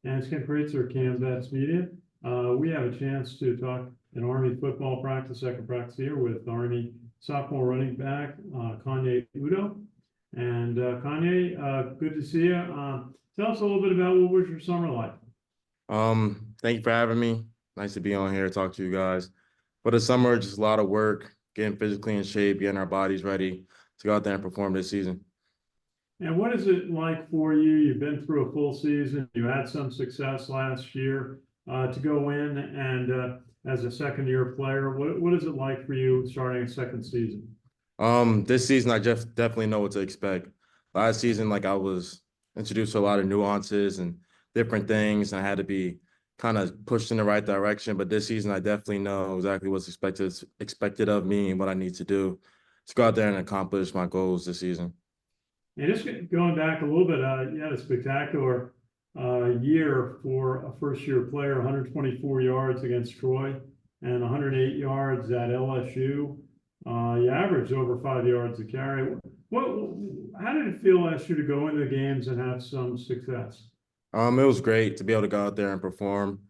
and Ken Kreitzer, Canvas Media. We have a chance to talk an Army football practice, second practice here with Army sophomore running back, Kanye Udoh. And Kanye, good to see you. Tell us a little bit about what was your summer like? Thank you for having me. Nice to be on here, talk to you guys. For the summer, just a lot of work, getting physically in shape, getting our bodies ready to go out there and perform this season. And what is it like for you? You've been through a full season. You had some success last year to go in and as a second-year player. What is it like for you starting a second season? This season I just definitely know what to expect. Last season, like I was introduced to a lot of nuances and different things, and I had to be kind of pushed in the right direction. But this season, I definitely know exactly what's expected of me and what I need to do to go out there and accomplish my goals this season. And just going back a little bit, you had a spectacular year for a first-year player, 124 yards against Troy and 108 yards at LSU. You averaged over 5 yards a carry. What? How did it feel last year to go into the games and have some success? It was great to be able to go out there and perform.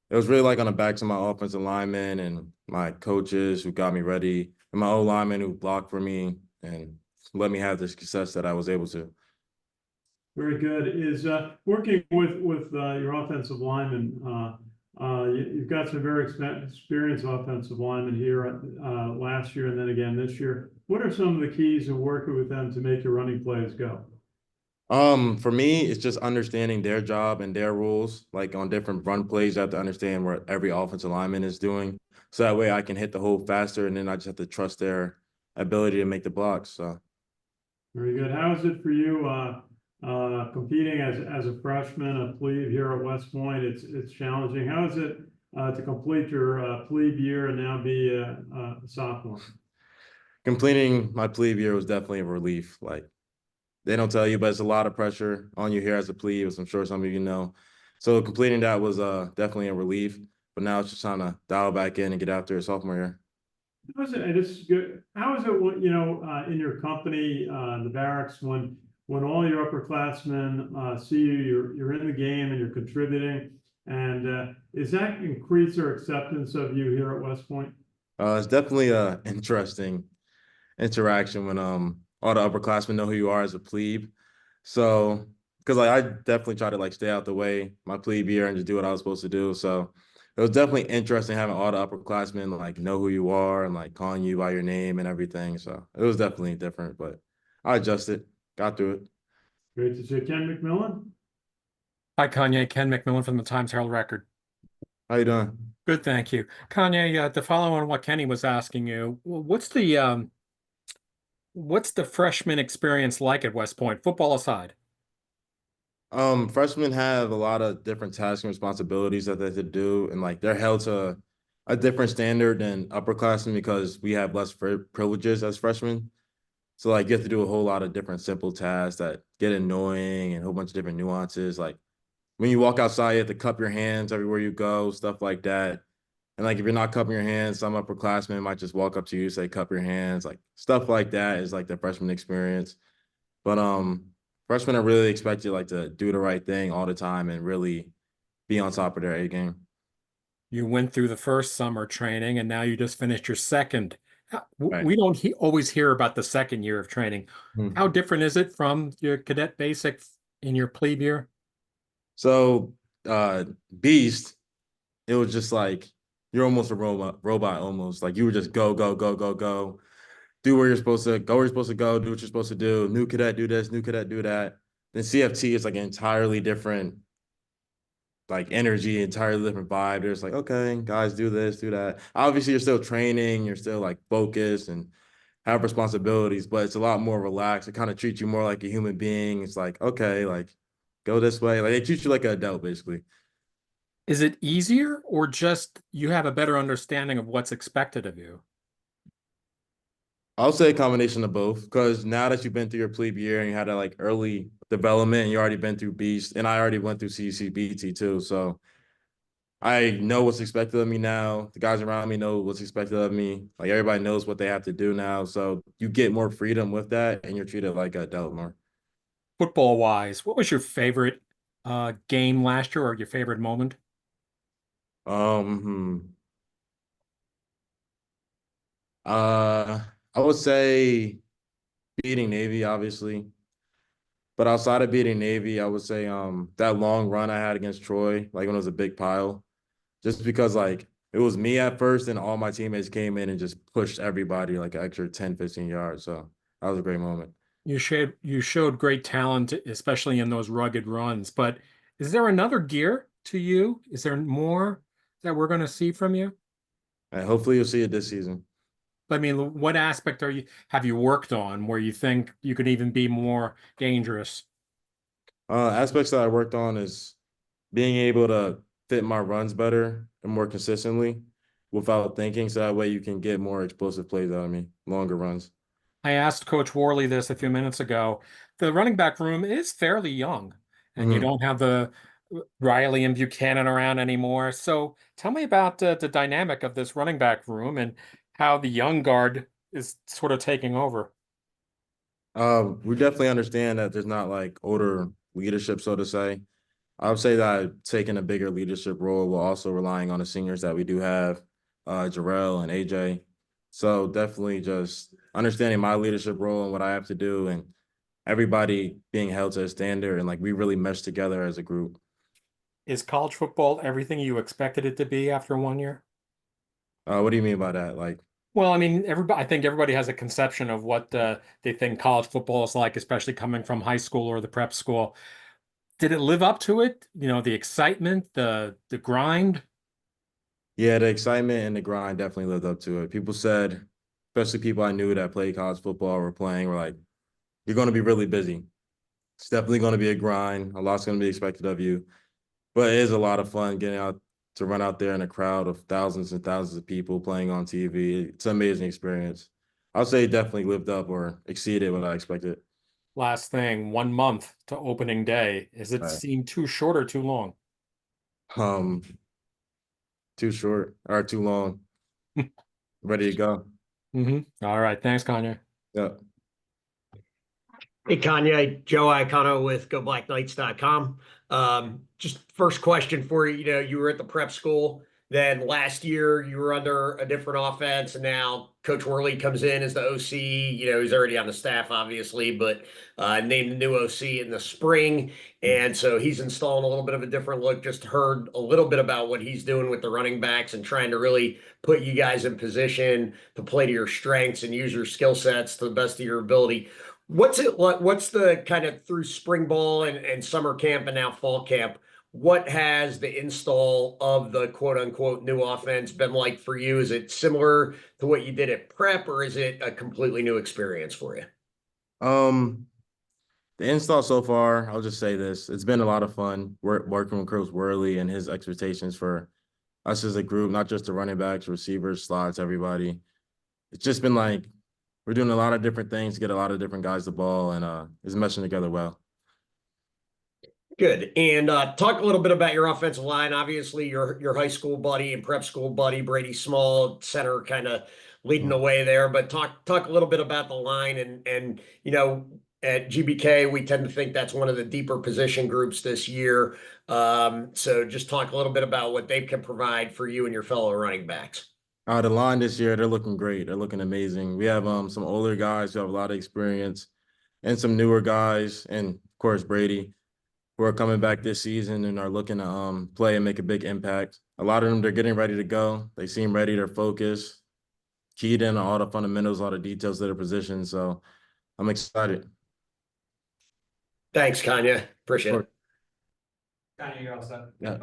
It was really like on the backs of my offensive linemen and my coaches who got me ready, and my O-lineman who blocked for me and let me have the success that I was able to. Very good. Is working with your offensive lineman. You've got some very experienced offensive linemen here last year and then again this year. What are some of the keys of working with them to make your running plays go? For me, it's just understanding their job and their rules. Like on different run plays, I have to understand what every offensive lineman is doing. So that way I can hit the hole faster, and then I just have to trust their ability to make the blocks. So Very good. How is it for you competing as a freshman, a plebe here at West Point? It's challenging. How is it to complete your plebe year and now be a sophomore? completing my plebe year was definitely a relief. Like they don't tell you, but it's a lot of pressure on you here as a plebe, as I'm sure some of you know. So completing that was definitely a relief. But now it's just trying to dial back in and get after a sophomore year. How is it? And it's good. How is it when in your company, the barracks, when all your upperclassmen see you, you're in the game and you're contributing, and is that increase their acceptance of you here at West Point? It's definitely a interesting interaction when all the upperclassmen know who you are as a plebe. So because like I definitely try to like stay out the way my plebe year and just do what I was supposed to do. So it was definitely interesting having all the upperclassmen like know who you are and like calling you by your name and everything. So it was definitely different, but I adjusted, got through it. Great to see Ken McMillan. Hi, Kanye. Ken McMillan from the Times Herald Record. How you doing? Good, thank you. Kanye, to follow on what Kenny was asking you, what's the freshman experience like at West Point, football aside? Freshmen have a lot of different tasks and responsibilities that they have to do, and like they're held to a different standard than upperclassmen because we have less privileges as freshmen. So like you have to do a whole lot of different simple tasks that get annoying and a whole bunch of different nuances. Like when you walk outside, you have to cup your hands everywhere you go, stuff like that. And like if you're not cupping your hands, some upperclassmen might just walk up to you, say, cup your hands, like stuff like that is like the freshman experience. But freshmen are really expected like to do the right thing all the time and really be on top of their A game. You went through the first summer training and now you just finished your second. Right. We don't always hear about the second year of training. Hmm. How different is it from your cadet basic in your plebe year? So Beast, it was just like you're almost a robot almost. Like you were just go, go, go, go, go. Do where you're supposed to go, where you're supposed to go, do what you're supposed to do. New cadet do this, new cadet do that. Then CFT is like an entirely different like energy, entirely different vibe. There's like, okay, guys, do this, do that. Obviously, you're still training, you're still like focused and have responsibilities, but it's a lot more relaxed. It kind of treats you more like a human being. It's like, okay, like go this way. Like they treat you like an adult, basically. Is it easier or just you have a better understanding of what's expected of you? I'll say a combination of both because now that you've been through your plebe year and you had a like early development and you already been through Beast, and I already went through CCBT too. So I know what's expected of me now. The guys around me know what's expected of me. Like everybody knows what they have to do now. So you get more freedom with that and you're treated like an adult more. Football wise, what was your favorite game last year or your favorite moment? Um, I would say beating Navy, obviously. But outside of beating Navy, I would say that long run I had against Troy, like when it was a big pile, just because like it was me at first and all my teammates came in and just pushed everybody like an extra 10, 15 yards. So that was a great moment. You showed great talent, especially in those rugged runs. But is there another gear to you? Is there more that we're going to see from you? And hopefully you'll see it this season. I mean, what aspect have you worked on where you think you could even be more dangerous? Aspects that I worked on is being able to fit my runs better and more consistently without thinking. So that way you can get more explosive plays out of me, longer runs. I asked Coach Worley this a few minutes ago. The running back room is fairly young, and you Hmm. don't have the Riley and Buchanan around anymore. So tell me about the dynamic of this running back room and how the young guard is sort of taking over. We definitely understand that there's not like older leadership, so to say. I would say that taking a bigger leadership role while also relying on the seniors that we do have, Jarrell and AJ. So definitely just understanding my leadership role and what I have to do and everybody being held to a standard and like we really mesh together as a group. Is college football everything you expected it to be after 1 year? What do you mean by that? Like, Well, I mean, I think everybody has a conception of what they think college football is like, especially coming from high school or the prep school. Did it live up to it? You know, the excitement, the grind. yeah, the excitement and the grind definitely lived up to it. People said, especially people I knew that played college football were playing, were like, you're going to be really busy. It's definitely going to be a grind. A lot's going to be expected of you. But it is a lot of fun getting out to run out there in a crowd of thousands and thousands of people playing on TV. It's an amazing experience. I'll say it definitely lived up or exceeded what I expected. Last thing, 1 month to opening day. Is it Right. seem too short or too long? Um, too short or too long. Ready to go. All right. Thanks, Kanye. Yeah. Hey, Kanye, Joe Iacono with GoBlackKnights.com. Just first question for you. You know, you were at the prep school. Then last year you were under a different offense, and now Coach Worley comes in as the OC. You know, he's already on the staff, obviously, but named the new OC in the spring. And so he's installing a little bit of a different look. Just heard a little bit about what he's doing with the running backs and trying to really put you guys in position to play to your strengths and use your skill sets to the best of your ability. What's it like? What's the kind of through spring ball and summer camp and now fall camp? What has the install of the quote unquote new offense been like for you? Is it similar to what you did at prep, or is it a completely new experience for you? Um, the install so far, I'll just say this. It's been a lot of fun working with Coach Worley and his expectations for us as a group, not just the running backs, receivers, slots, everybody. It's just been like we're doing a lot of different things to get a lot of different guys the ball and it's meshing together well. Good. And talk a little bit about your offensive line. Obviously, your high school buddy and prep school buddy, Brady Small, center, kind of leading the Mm. way there. But talk a little bit about the line and you know, at GBK, we tend to think that's one of the deeper position groups this year. So just talk a little bit about what they can provide for you and your fellow running backs. The line this year, they're looking great. They're looking amazing. We have some older guys who have a lot of experience and some newer guys, and of course Brady, who are coming back this season and are looking to play and make a big impact. A lot of them, they're getting ready to go. They seem ready. They're focused, keyed in on all the fundamentals, all the details of their position. So I'm excited. Thanks, Kanye. Appreciate it. Kanye, you're all set. Yeah.